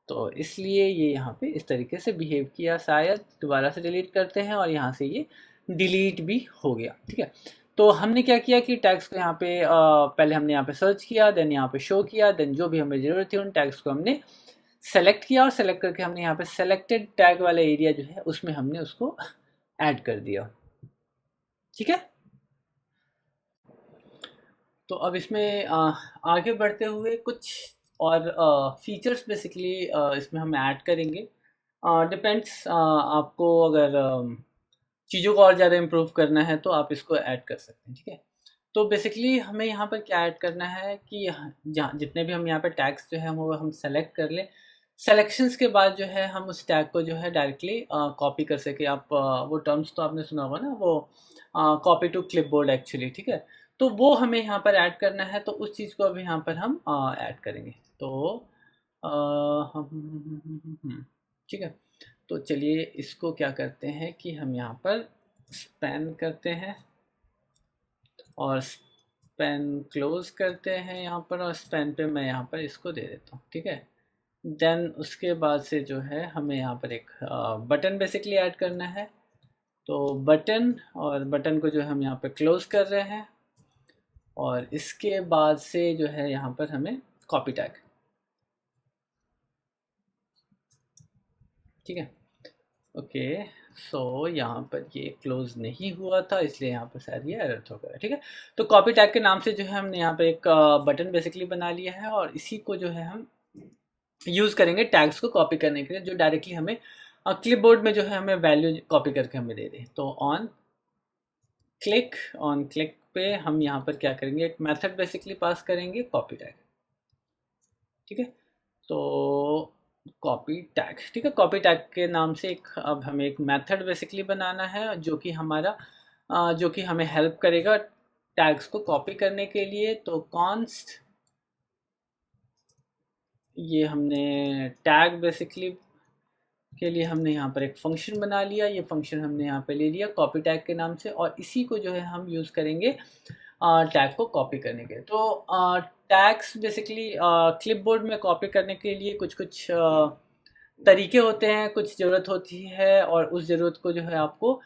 तो इसलिए ये यहाँ पे इस तरीके से बिहेव किया। शायद दोबारा से डिलीट करते हैं और यहाँ से ये डिलीट भी हो गया, ठीक है। तो हमने क्या किया कि टैग्स को यहाँ पे पहले हमने यहाँ पे सर्च किया, देन यहाँ पे शो किया, देन जो भी हमें ज़रूरत थी उन टैग्स को हमने सेलेक्ट किया और सेलेक्ट करके हमने यहाँ पे सेलेक्टेड टैग वाला एरिया जो है उसमें हमने उसको ऐड कर दिया, ठीक है। तो अब इसमें आगे बढ़ते हुए कुछ और फीचर्स बेसिकली इसमें हम ऐड करेंगे। डिपेंड्स आपको अगर चीज़ों को और ज़्यादा इम्प्रूव करना है तो आप इसको ऐड कर सकते हैं, ठीक है। तो बेसिकली हमें यहाँ पर क्या ऐड करना है कि जहाँ जितने भी हम यहाँ पर टैग्स जो है वो हम सेलेक्ट कर लें, सेलेक्शंस के बाद जो है हम उस टैग को जो है डायरेक्टली कॉपी कर सके। आप वो टर्म्स तो आपने सुना होगा ना, वो कॉपी टू क्लिपबोर्ड एक्चुअली, ठीक है। तो वो हमें यहाँ पर ऐड करना है, तो उस चीज़ को अभी यहाँ पर हम ऐड करेंगे। तो ठीक है, तो चलिए इसको क्या करते हैं कि हम यहाँ पर स्पैन करते हैं और स्पैन क्लोज करते हैं यहाँ पर, और स्पैन पे मैं यहाँ पर इसको दे देता हूँ। ठीक है, देन उसके बाद से जो है हमें यहाँ पर एक बटन बेसिकली ऐड करना है। तो बटन, और बटन को जो हम यहाँ पर क्लोज कर रहे हैं, और इसके बाद से जो है यहाँ पर हमें कॉपी टैग। ठीक है, ओके, सो यहाँ पर ये क्लोज नहीं हुआ था, इसलिए यहाँ पर शायद ये एरर हो गया। ठीक है, तो कॉपी टैग के नाम से जो है हमने यहाँ पर एक बटन बेसिकली बना लिया है, और इसी को जो है हम यूज़ करेंगे टैग्स को कॉपी करने के लिए, जो डायरेक्टली हमें क्लिपबोर्ड में जो है हमें वैल्यू कॉपी करके हमें दे दे। तो ऑन क्लिक पे हम यहाँ पर क्या करेंगे, एक मेथड बेसिकली पास करेंगे कॉपी टैग। ठीक है, तो कॉपी टैग, ठीक है, कॉपी टैग के नाम से एक अब हमें एक मेथड बेसिकली बनाना है, जो कि हमारा जो कि हमें हेल्प करेगा टैग्स को कॉपी करने के लिए। तो कॉन्स्ट, ये हमने टैग बेसिकली के लिए हमने यहाँ पर एक फंक्शन बना लिया, ये फंक्शन हमने यहाँ पे ले लिया कॉपी टैग के नाम से, और इसी को जो है हम यूज़ करेंगे टैग को कॉपी करने के लिए। तो टैग्स बेसिकली क्लिपबोर्ड में कॉपी करने के लिए कुछ कुछ तरीके होते हैं, कुछ ज़रूरत होती है, और उस ज़रूरत को जो है आपको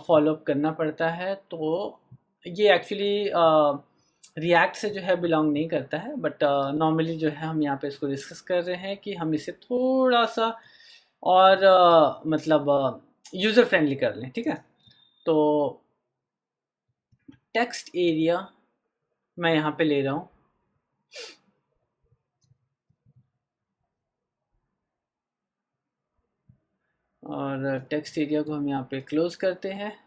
फॉलोअप करना पड़ता है। तो ये एक्चुअली रिएक्ट से जो है बिलोंग नहीं करता है, बट नॉर्मली जो है हम यहाँ पे इसको डिस्कस कर रहे हैं कि हम इसे थोड़ा सा और मतलब यूज़र फ्रेंडली कर लें। ठीक है, तो टेक्स्ट एरिया मैं यहाँ पे ले रहा हूँ, और टेक्स्ट एरिया को हम यहाँ पे क्लोज करते हैं,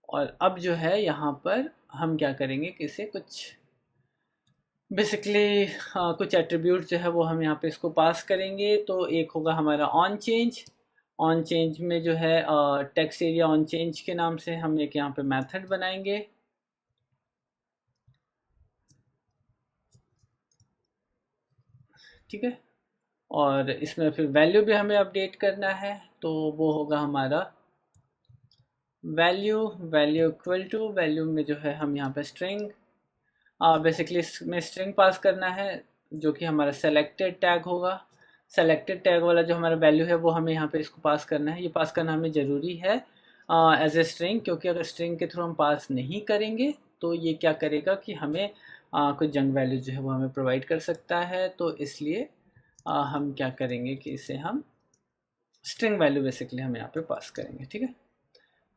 और अब जो है यहाँ पर हम क्या करेंगे कि इसे कुछ बेसिकली कुछ एट्रीब्यूट जो है वो हम यहाँ पे इसको पास करेंगे। तो एक होगा हमारा ऑन चेंज में जो है टेक्स्ट एरिया ऑन चेंज के नाम से हम एक यहाँ पे मेथड बनाएंगे। ठीक है, और इसमें फिर वैल्यू भी हमें अपडेट करना है, तो वो होगा हमारा वैल्यू इक्वल टू, वैल्यू में जो है हम यहाँ पे स्ट्रिंग बेसिकली इसमें स्ट्रिंग पास करना है, जो कि हमारा सेलेक्टेड टैग होगा। सेलेक्टेड टैग वाला जो हमारा वैल्यू है वो हमें यहाँ पे इसको पास करना है, ये पास करना हमें ज़रूरी है एज ए स्ट्रिंग, क्योंकि अगर स्ट्रिंग के थ्रू हम पास नहीं करेंगे तो ये क्या करेगा कि हमें कुछ जंक वैल्यू जो है वो हमें प्रोवाइड कर सकता है। तो इसलिए हम क्या करेंगे कि इसे हम स्ट्रिंग वैल्यू बेसिकली हम यहाँ पे पास करेंगे। ठीक है,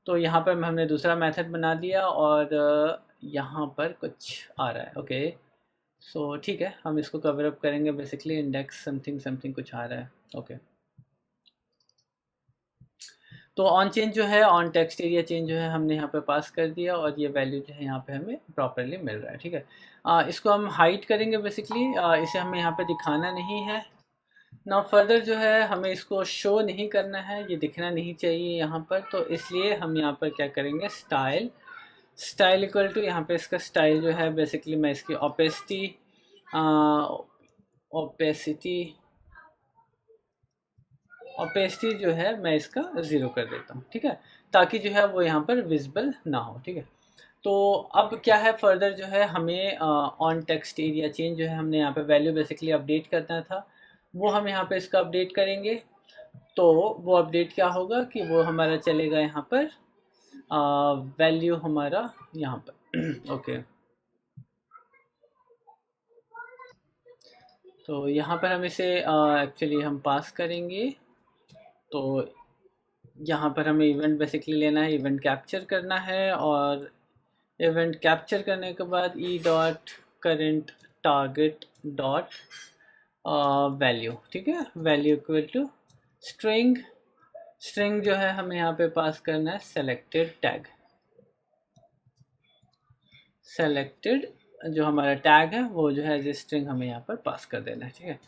तो यहाँ पर हमने दूसरा मेथड बना दिया, और यहाँ पर कुछ आ रहा है। ओके, सो ठीक है, हम इसको कवर अप करेंगे बेसिकली इंडेक्स समथिंग समथिंग कुछ आ रहा है। ओके, तो ऑन चेंज जो है, ऑन टेक्स्ट एरिया चेंज जो है हमने यहाँ पे पास कर दिया, और ये वैल्यू जो है यहाँ पे हमें प्रॉपरली मिल रहा है। ठीक है, इसको हम हाइड करेंगे बेसिकली, इसे हमें यहाँ पे दिखाना नहीं है। नाउ फर्दर जो है हमें इसको शो नहीं करना है, ये दिखना नहीं चाहिए यहाँ पर, तो इसलिए हम यहाँ पर क्या करेंगे, स्टाइल इक्वल टू, यहाँ पे इसका स्टाइल जो है बेसिकली मैं इसकी ओपेसिटी जो है मैं इसका 0 कर देता हूँ। ठीक है, ताकि जो है वो यहाँ पर विजिबल ना हो। ठीक है, तो अब क्या है फर्दर जो है हमें ऑन टेक्स्ट एरिया चेंज जो है हमने यहाँ पे वैल्यू बेसिकली अपडेट करना था, वो हम यहाँ पे इसका अपडेट करेंगे। तो वो अपडेट क्या होगा कि वो हमारा चलेगा यहाँ पर वैल्यू हमारा यहाँ पर ओके, तो यहाँ पर हम इसे एक्चुअली हम पास करेंगे। तो यहाँ पर हमें इवेंट बेसिकली लेना है, इवेंट कैप्चर करना है, और इवेंट कैप्चर करने के बाद E dot current target dot value. ठीक है, वैल्यू इक्वल टू स्ट्रिंग जो है हमें यहाँ पे पास करना है सेलेक्टेड टैग, सेलेक्टेड जो हमारा टैग है वो जो है एज ए स्ट्रिंग हमें यहाँ पर पास कर देना है। ठीक है,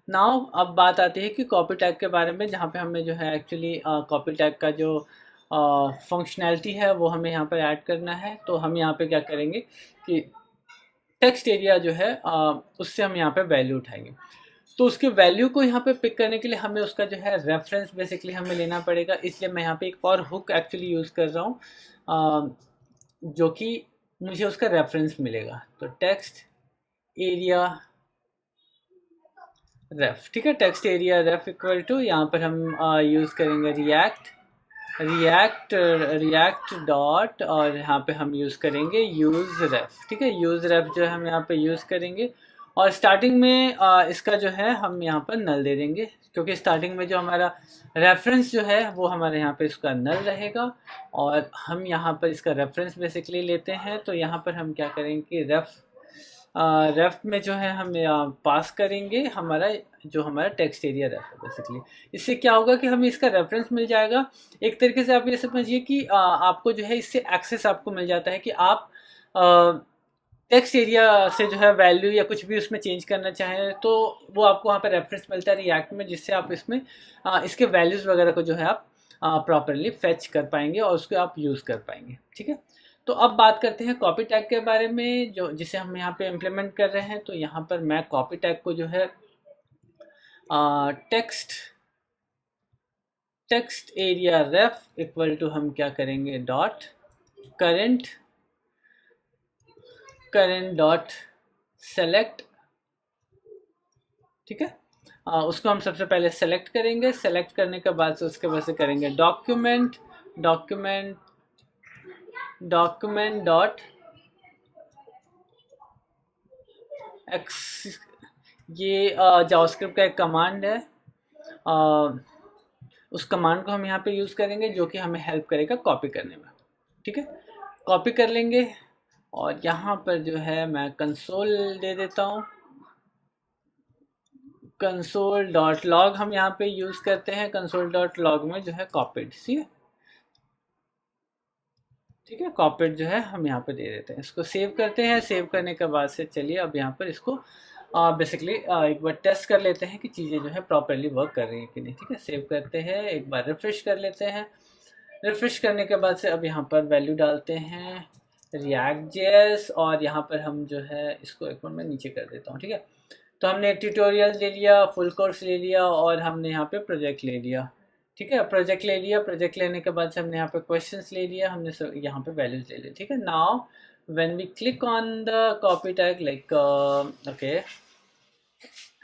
नाउ अब बात आती है कि कॉपी टैग के बारे में, जहाँ पे हमें जो है एक्चुअली कॉपी टैग का जो फंक्शनैलिटी है वो हमें यहाँ पर ऐड करना है। तो हम यहाँ पे क्या करेंगे कि टेक्स्ट एरिया जो है उससे हम यहाँ पे वैल्यू उठाएंगे। तो उसके वैल्यू को यहाँ पे पिक करने के लिए हमें उसका जो है रेफरेंस बेसिकली हमें लेना पड़ेगा। इसलिए मैं यहाँ पे एक और हुक एक्चुअली यूज़ कर रहा हूँ जो कि मुझे उसका रेफरेंस मिलेगा। तो टेक्स्ट एरिया रेफ, ठीक है, text area ref equal to, यहाँ पर हम यूज़ करेंगे रिएक्ट डॉट, और यहाँ पे हम यूज़ करेंगे यूज़ रेफ। ठीक है, यूज़ रेफ जो है हम यहाँ पे यूज़ करेंगे। और स्टार्टिंग में इसका जो है हम यहाँ पर नल दे देंगे, क्योंकि स्टार्टिंग में जो हमारा रेफरेंस जो है वो हमारे यहाँ पे इसका नल रहेगा। और हम यहाँ पर इसका रेफरेंस बेसिकली लेते हैं। तो यहाँ पर हम क्या करेंगे कि रेफ में जो है हम पास करेंगे हमारा टेक्स्ट एरिया रेफ है बेसिकली। इससे क्या होगा कि हमें इसका रेफरेंस मिल जाएगा। एक तरीके से आप ये समझिए कि आपको जो है इससे एक्सेस आपको मिल जाता है कि आप टेक्स्ट एरिया से जो है वैल्यू या कुछ भी उसमें चेंज करना चाहें तो वो आपको वहाँ पर रेफरेंस मिलता है रिएक्ट में, जिससे आप इसमें इसके वैल्यूज़ वगैरह को जो है आप प्रॉपरली फेच कर पाएंगे और उसको आप यूज़ कर पाएंगे। ठीक है, तो अब बात करते हैं कॉपी टैग के बारे में, जो जिसे हम यहाँ पे इम्प्लीमेंट कर रहे हैं। तो यहाँ पर मैं कॉपी टैग को जो है text area ref equal to हम क्या करेंगे डॉट करेंट डॉट सेलेक्ट। ठीक है, उसको हम सबसे पहले सेलेक्ट करेंगे। सेलेक्ट करने के बाद से उसके बाद से करेंगे डॉक्यूमेंट डॉट एक्स, ये जावास्क्रिप्ट का एक कमांड है। उस कमांड को हम यहाँ पे यूज़ करेंगे जो कि हमें हेल्प करेगा कॉपी करने में। ठीक है, कॉपी कर लेंगे और यहाँ पर जो है मैं कंसोल दे देता हूँ। कंसोल डॉट लॉग हम यहाँ पे यूज़ करते हैं। कंसोल डॉट लॉग में जो है कॉपीड, ठीक है, कॉपीड जो है हम यहाँ पे दे देते हैं। इसको सेव करते हैं। सेव करने के बाद से चलिए अब यहाँ पर इसको बेसिकली एक बार टेस्ट कर लेते हैं कि चीज़ें जो है प्रॉपरली वर्क कर रही हैं कि नहीं। ठीक है, सेव करते हैं, एक बार रिफ्रेश कर लेते हैं। रिफ्रेश करने के बाद से अब यहाँ पर वैल्यू डालते हैं React.js, और यहाँ पर हम जो है इसको एक बार मैं नीचे कर देता हूँ। ठीक है, तो हमने ट्यूटोरियल ले लिया, फुल कोर्स ले लिया, और हमने यहाँ पे प्रोजेक्ट ले लिया। ठीक है, प्रोजेक्ट ले लिया। प्रोजेक्ट लेने के बाद से हमने यहाँ पे क्वेश्चंस ले लिया, हमने यहाँ पे वैल्यूज ले ली। ठीक है, now when we click on the copy tag like okay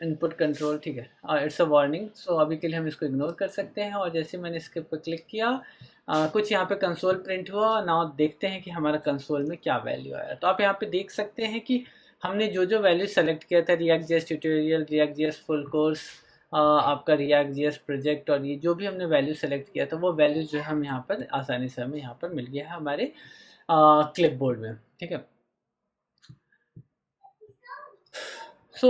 input control, ठीक है, इट्स अ वार्निंग, सो अभी के लिए हम इसको इग्नोर कर सकते हैं। और जैसे मैंने इसके ऊपर क्लिक किया कुछ यहाँ पे कंसोल प्रिंट हुआ। नाउ देखते हैं कि हमारा कंसोल में क्या वैल्यू आया। तो आप यहाँ पे देख सकते हैं कि हमने जो जो वैल्यू सेलेक्ट किया था, React.js tutorial, React.js full course, आपका React.js प्रोजेक्ट, और ये जो भी हमने वैल्यू सेलेक्ट किया था वो वैल्यू जो है हम यहाँ पर आसानी से हमें यहाँ पर मिल गया है हमारे क्लिपबोर्ड में। ठीक है, सो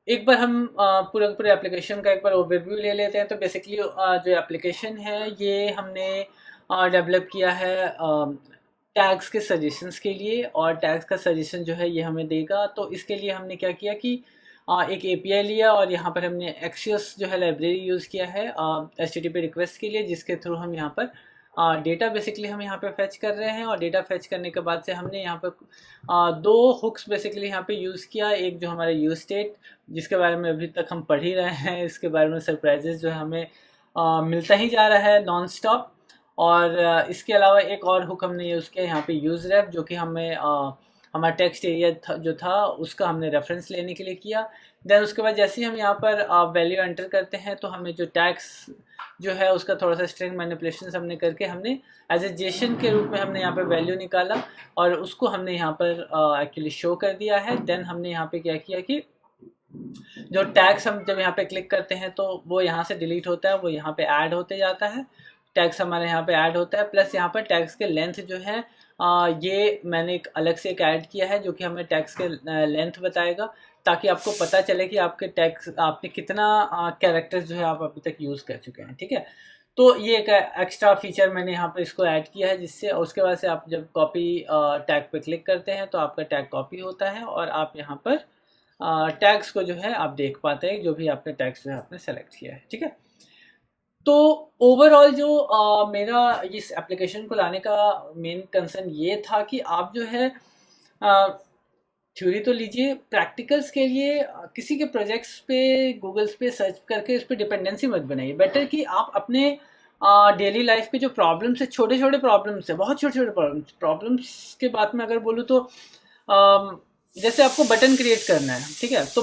एक बार हम पूरे एप्लीकेशन का एक बार ओवरव्यू ले लेते हैं। तो बेसिकली जो एप्लीकेशन है ये हमने डेवलप किया है टैग्स के सजेशंस के लिए, और टैग्स का सजेशन जो है ये हमें देगा। तो इसके लिए हमने क्या किया कि एक एपीआई लिया, और यहाँ पर हमने एक्सियस जो है लाइब्रेरी यूज़ किया है HTTP रिक्वेस्ट के लिए, जिसके थ्रू हम यहाँ पर डेटा बेसिकली हम यहाँ पे फेच कर रहे हैं। और डेटा फेच करने के बाद से हमने यहाँ पर दो हुक्स बेसिकली यहाँ पे यूज़ किया। एक जो हमारा यूज स्टेट, जिसके बारे में अभी तक हम पढ़ ही रहे हैं, इसके बारे में सरप्राइजेस जो है हमें मिलता ही जा रहा है नॉन स्टॉप। और इसके अलावा एक और हुक हमने यूज़ किया यहाँ पे यूज़ रेफ, जो कि हमें हमारा टेक्स्ट एरिया जो था उसका हमने रेफरेंस लेने के लिए किया। देन उसके बाद जैसे ही हम यहाँ पर वैल्यू एंटर करते हैं तो हमें जो टैग्स जो है उसका थोड़ा सा स्ट्रिंग मैनिपुलेशन हमने करके हमने एज ए जेसन के रूप में हमने यहाँ पर वैल्यू निकाला, और उसको हमने यहाँ पर एक्चुअली शो कर दिया है। देन हमने यहाँ पे क्या किया कि जो टैग्स हम जब यहाँ पे क्लिक करते हैं तो वो यहाँ से डिलीट होता है, वो यहाँ पे ऐड होते जाता है। टैग्स हमारे यहाँ पे ऐड होता है, प्लस यहाँ पर टैग्स के लेंथ जो है ये मैंने एक अलग से एक ऐड किया है जो कि हमें टैग्स के लेंथ बताएगा, ताकि आपको पता चले कि आपके टैग्स आपने कितना कैरेक्टर्स जो है आप अभी तक यूज़ कर चुके हैं। ठीक है, तो ये एक एक्स्ट्रा फीचर मैंने यहाँ पर इसको ऐड किया है, जिससे उसके बाद से आप जब कॉपी टैग पे क्लिक करते हैं तो आपका टैग कॉपी होता है, और आप यहाँ पर टैग्स को जो है आप देख पाते हैं, जो भी आपने टैग्स जो है आपने सेलेक्ट किया है। ठीक है, तो ओवरऑल जो मेरा इस एप्लीकेशन को लाने का मेन कंसर्न ये था कि आप जो है थ्योरी तो लीजिए, प्रैक्टिकल्स के लिए किसी के प्रोजेक्ट्स पे गूगल्स पे सर्च करके उस पर डिपेंडेंसी मत बनाइए। बेटर कि आप अपने डेली लाइफ के जो प्रॉब्लम्स है, छोटे छोटे प्रॉब्लम्स है, बहुत छोटे छोटे प्रॉब्लम्स के बात में अगर बोलूँ तो जैसे आपको बटन क्रिएट करना है, ठीक है, तो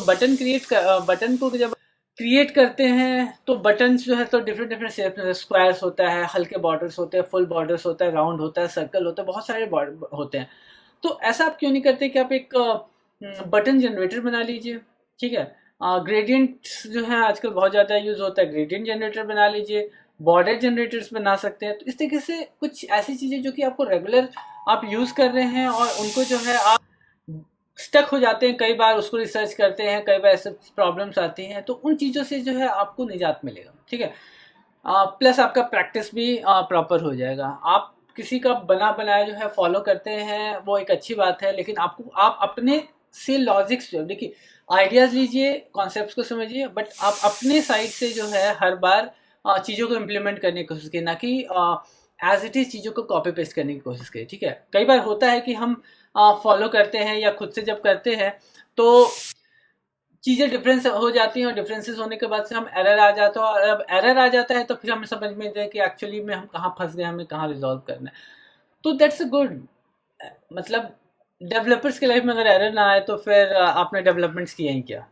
बटन को जब क्रिएट करते हैं तो बटन्स जो है तो डिफरेंट डिफरेंट शेप में, स्क्वायर्स होता है, हल्के बॉर्डर्स होते हैं, फुल बॉर्डर्स होता है, राउंड होता है, सर्कल होता है, बहुत सारे बॉर्डर होते हैं। तो ऐसा आप क्यों नहीं करते कि आप एक बटन जनरेटर बना लीजिए, ठीक है। ग्रेडियंट जो है आजकल बहुत ज़्यादा यूज़ होता है, ग्रेडियंट जनरेटर बना लीजिए, बॉर्डर जनरेटर्स बना सकते हैं। तो इस तरीके से कुछ ऐसी चीज़ें जो कि आपको रेगुलर आप यूज़ कर रहे हैं और उनको जो है आप स्टक हो जाते हैं, कई बार उसको रिसर्च करते हैं, कई बार ऐसे प्रॉब्लम्स आती हैं, तो उन चीज़ों से जो है आपको निजात मिलेगा, ठीक है। प्लस आपका प्रैक्टिस भी प्रॉपर हो जाएगा। आप किसी का बना बनाया जो है फॉलो करते हैं वो एक अच्छी बात है, लेकिन आपको आप अपने से लॉजिक्स जो देखिए, आइडियाज़ लीजिए, कॉन्सेप्ट्स को समझिए, बट आप अपने साइड से जो है हर बार चीज़ों को इम्प्लीमेंट करने की कोशिश करिए, ना कि एज इट इज़ चीज़ों को कॉपी पेस्ट करने की कोशिश करिए, ठीक है। कई बार होता है कि हम फॉलो करते हैं या खुद से जब करते हैं तो चीज़ें डिफरेंस हो जाती हैं, और डिफरेंसेस होने के बाद से हम एरर आ जाता है, और अब एरर आ जाता है तो फिर हमें समझ में आता है कि एक्चुअली में हम कहाँ फंस गए, हमें कहाँ रिजॉल्व करना है। तो दैट्स अ गुड, मतलब डेवलपर्स की लाइफ में अगर एरर ना आए तो फिर आपने डेवलपमेंट्स किया ही क्या।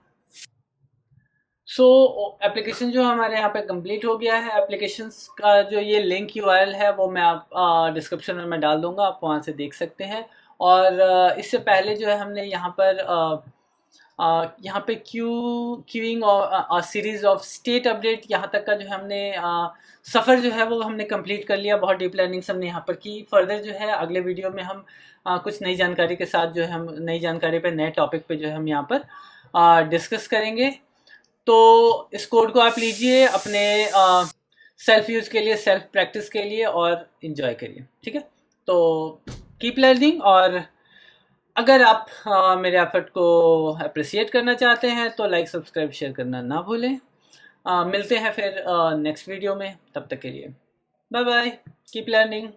सो एप्लीकेशन जो हमारे यहाँ पे कंप्लीट हो गया है। एप्लीकेशंस का जो ये लिंक यूआरएल है वो मैं आप डिस्क्रिप्शन में मैं डाल दूंगा, आप वहाँ से देख सकते हैं। और इससे पहले जो है हमने यहाँ पे क्यूइंग और सीरीज ऑफ स्टेट अपडेट यहाँ तक का जो हमने सफ़र जो है वो हमने कंप्लीट कर लिया। बहुत डीप लर्निंग्स हमने यहाँ पर की। फर्दर जो है अगले वीडियो में हम कुछ नई जानकारी के साथ जो है हम नई जानकारी पे, नए टॉपिक पे जो है हम यहाँ पर डिस्कस करेंगे। तो इस कोड को आप लीजिए अपने सेल्फ यूज़ के लिए, सेल्फ प्रैक्टिस के लिए, और इन्जॉय करिए, ठीक है। तो कीप लर्निंग, और अगर आप मेरे एफर्ट को अप्रिसिएट करना चाहते हैं तो लाइक, सब्सक्राइब, शेयर करना ना भूलें। मिलते हैं फिर नेक्स्ट वीडियो में, तब तक के लिए बाय बाय, कीप लर्निंग।